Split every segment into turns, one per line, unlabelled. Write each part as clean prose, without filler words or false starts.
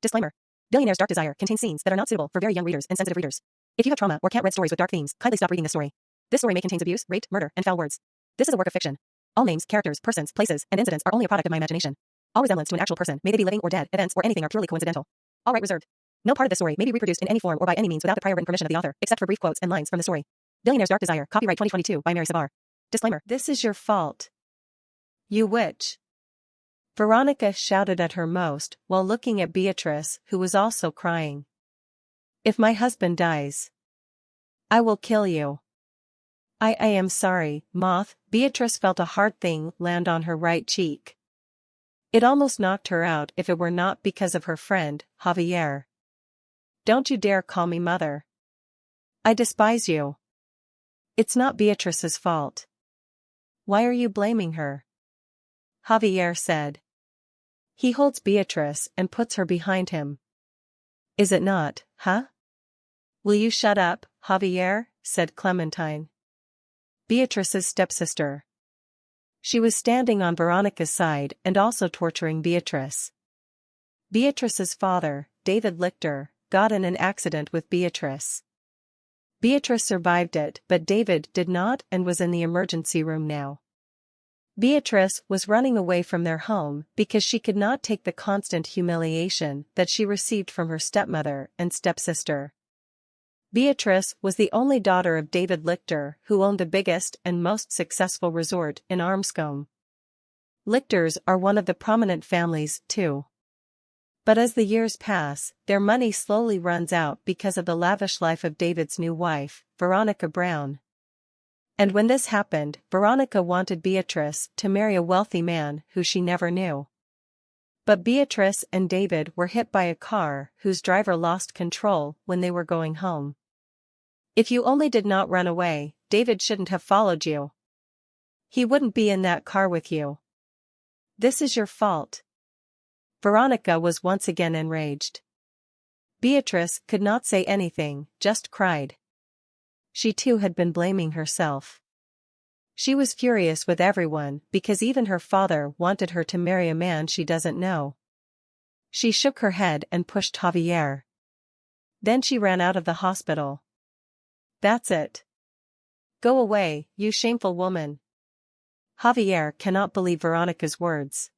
Disclaimer. Billionaire's Dark Desire contains scenes that are not suitable for very young readers and sensitive readers. If you have trauma or can't read stories with dark themes, kindly stop reading this story. This story may contain abuse, rape, murder, and foul words. This is a work of fiction. All names, characters, persons, places, and incidents are only a product of my imagination. All resemblance to an actual person, may they be living or dead, events or anything are purely coincidental. All right reserved. No part of this story may be reproduced in any form or by any means without the prior written permission of the author, except for brief quotes and lines from the story. Billionaire's Dark Desire, copyright 2022 by Amery Savar. Disclaimer.
This is your fault. You witch. Veronica shouted at her most, while looking at Beatrice, who was also crying. If my husband dies, I will kill you. I am sorry, Moth. Beatrice felt a hard thing land on her right cheek. It almost knocked her out if it were not because of her friend, Javier. Don't you dare call me mother. I despise you. It's not Beatrice's fault. Why are you blaming her? Javier said. He holds Beatrice and puts her behind him. Is it not, huh? Will you shut up, Javier? Said Clementine, Beatrice's stepsister. She was standing on Veronica's side and also torturing Beatrice. Beatrice's father, David Lichter, got in an accident with Beatrice. Beatrice survived it, but David did not and was in the emergency room now. Beatrice was running away from their home because she could not take the constant humiliation that she received from her stepmother and stepsister. Beatrice was the only daughter of David Lichter, who owned the biggest and most successful resort in Armscombe. Lichters are one of the prominent families, too. But as the years pass, their money slowly runs out because of the lavish life of David's new wife, Veronica Brown. And when this happened, Veronica wanted Beatrice to marry a wealthy man who she never knew. But Beatrice and David were hit by a car whose driver lost control when they were going home. If you only did not run away, David shouldn't have followed you. He wouldn't be in that car with you. This is your fault. Veronica was once again enraged. Beatrice could not say anything, just cried. She too had been blaming herself. She was furious with everyone because even her father wanted her to marry a man she doesn't know. She shook her head and pushed Javier. Then she ran out of the hospital. That's it. Go away, you shameful woman. Javier cannot believe Veronica's words.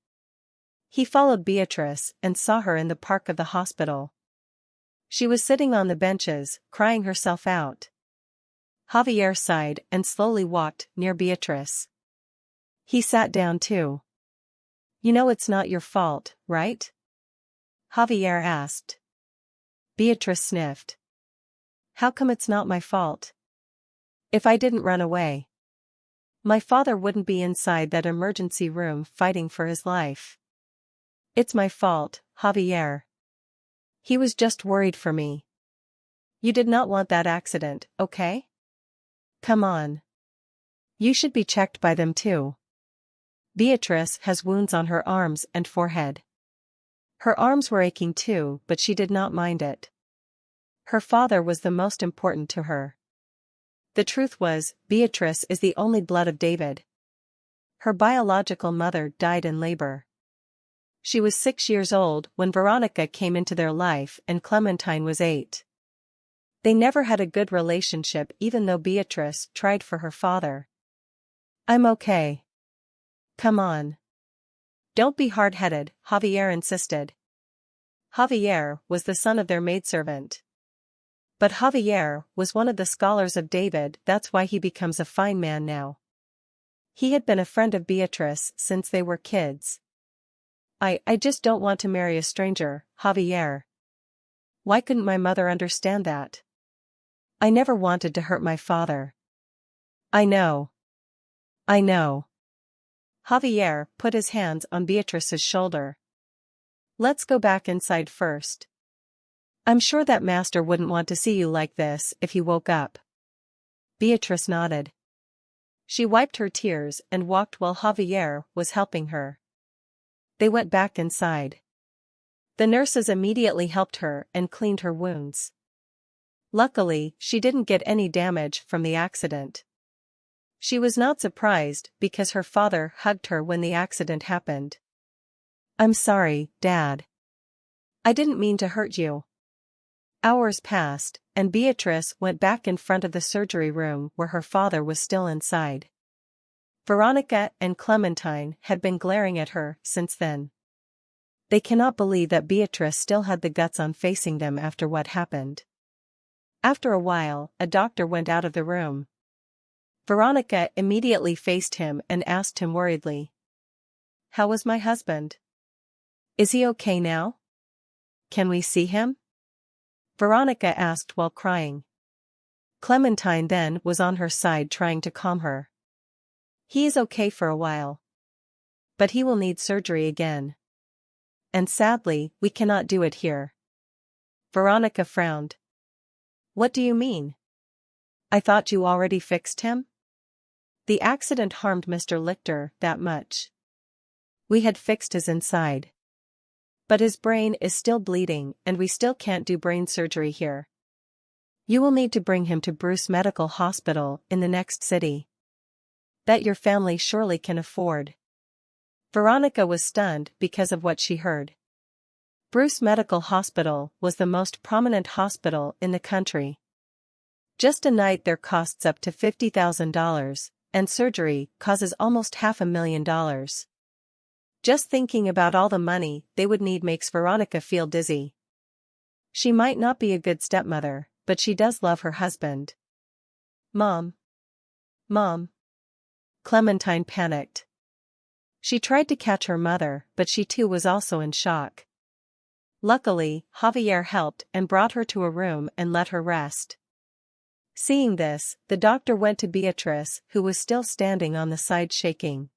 He followed Beatrice and saw her in the park of the hospital. She was sitting on the benches, crying herself out. Javier sighed and slowly walked near Beatrice. He sat down too. You know it's not your fault, right? Javier asked. Beatrice sniffed. How come it's not my fault? If I didn't run away, my father wouldn't be inside that emergency room fighting for his life. It's my fault, Javier. He was just worried for me. You did not want that accident, okay? Come on. You should be checked by them too. Beatrice has wounds on her arms and forehead. Her arms were aching too, but she did not mind it. Her father was the most important to her. The truth was, Beatrice is the only blood of David. Her biological mother died in labor. She was 6 years old when Veronica came into their life and Clementine was 8. They never had a good relationship even though Beatrice tried for her father. I'm okay. Come on. Don't be hard-headed, Javier insisted. Javier was the son of their maidservant. But Javier was one of the scholars of David, that's why he becomes a fine man now. He had been a friend of Beatrice since they were kids. I just don't want to marry a stranger, Javier. Why couldn't my mother understand that? I never wanted to hurt my father. I know. I know. Javier put his hands on Beatrice's shoulder. Let's go back inside first. I'm sure that master wouldn't want to see you like this if he woke up. Beatrice nodded. She wiped her tears and walked while Javier was helping her. They went back inside. The nurses immediately helped her and cleaned her wounds. Luckily, she didn't get any damage from the accident. She was not surprised because her father hugged her when the accident happened. I'm sorry, Dad. I didn't mean to hurt you. Hours passed, and Beatrice went back in front of the surgery room where her father was still inside. Veronica and Clementine had been glaring at her since then. They cannot believe that Beatrice still had the guts on facing them after what happened. After a while, a doctor went out of the room. Veronica immediately faced him and asked him worriedly, "How was my husband? Is he okay now? Can we see him?" Veronica asked while crying. Clementine then was on her side trying to calm her. "He is okay for a while. But he will need surgery again. And sadly, we cannot do it here." Veronica frowned. "What do you mean? I thought you already fixed him? The accident harmed Mr. Lichter that much. We had fixed his inside. But his brain is still bleeding and we still can't do brain surgery here. You will need to bring him to Bruce Medical Hospital in the next city. That your family surely can afford." Veronica was stunned because of what she heard. Bruce Medical Hospital was the most prominent hospital in the country. Just a night there costs up to $50,000, and surgery causes almost $500,000. Just thinking about all the money they would need makes Veronica feel dizzy. She might not be a good stepmother, but she does love her husband. "Mom. Mom." Clementine panicked. She tried to catch her mother, but she too was also in shock. Luckily, Javier helped and brought her to a room and let her rest. Seeing this, the doctor went to Beatrice, who was still standing on the side shaking.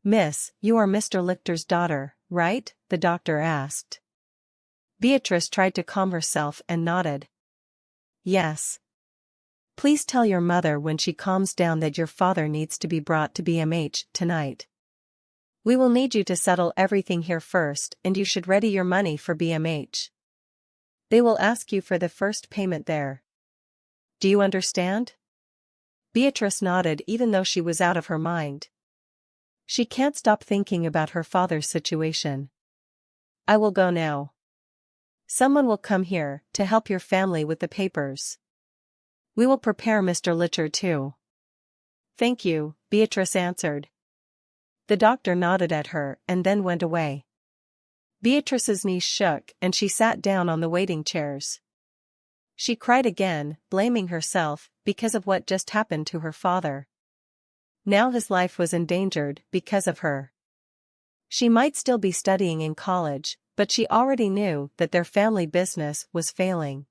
"Miss, you are Mr. Lichter's daughter, right?" the doctor asked. Beatrice tried to calm herself and nodded. "Yes. Please tell your mother when she calms down that your father needs to be brought to BMH tonight. We will need you to settle everything here first and you should ready your money for BMH. They will ask you for the first payment there. Do you understand?" Beatrice nodded even though she was out of her mind. She can't stop thinking about her father's situation. "I will go now. Someone will come here to help your family with the papers. We will prepare Mr. Lichter too." "Thank you," Beatrice answered. The doctor nodded at her and then went away. Beatrice's knees shook and she sat down on the waiting chairs. She cried again, blaming herself because of what just happened to her father. Now his life was endangered because of her. She might still be studying in college, but she already knew that their family business was failing.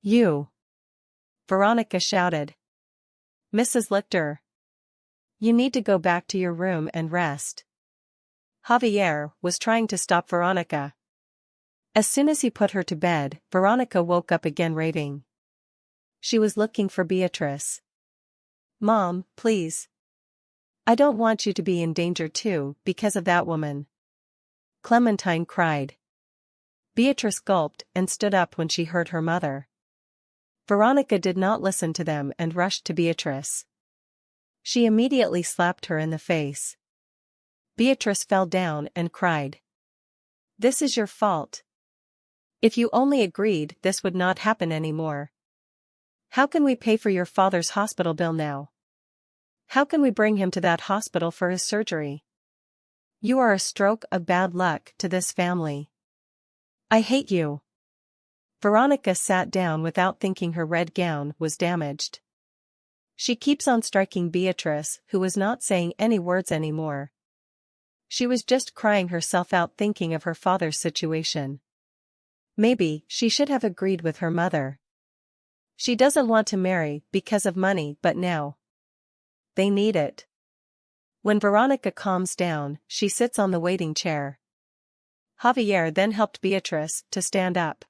"You!" Veronica shouted. "Mrs. Lichter! You need to go back to your room and rest." Javier was trying to stop Veronica. As soon as he put her to bed, Veronica woke up again raving. She was looking for Beatrice. "Mom, please. I don't want you to be in danger too, because of that woman." Clementine cried. Beatrice gulped and stood up when she heard her mother. Veronica did not listen to them and rushed to Beatrice. She immediately slapped her in the face. Beatrice fell down and cried. "This is your fault. If you only agreed, this would not happen anymore. How can we pay for your father's hospital bill now? How can we bring him to that hospital for his surgery? You are a stroke of bad luck to this family. I hate you." Veronica sat down without thinking her red gown was damaged. She keeps on striking Beatrice, who was not saying any words anymore. She was just crying herself out thinking of her father's situation. Maybe she should have agreed with her mother. She doesn't want to marry because of money, but now they need it. When Veronica calms down, she sits on the waiting chair. Javier then helped Beatrice to stand up.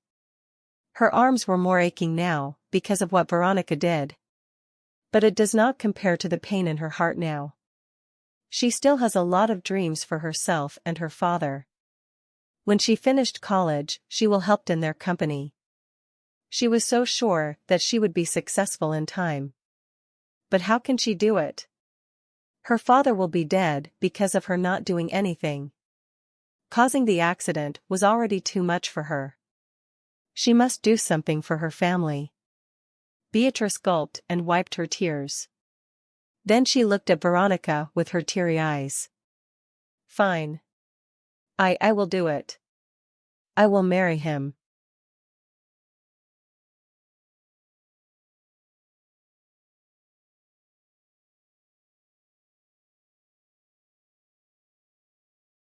Her arms were more aching now, because of what Veronica did. But it does not compare to the pain in her heart now. She still has a lot of dreams for herself and her father. When she finished college, she will help in their company. She was so sure that she would be successful in time. But how can she do it? Her father will be dead because of her not doing anything. Causing the accident was already too much for her. She must do something for her family. Beatrice gulped and wiped her tears. Then she looked at Veronica with her teary eyes. Fine. I will do it. I will marry him.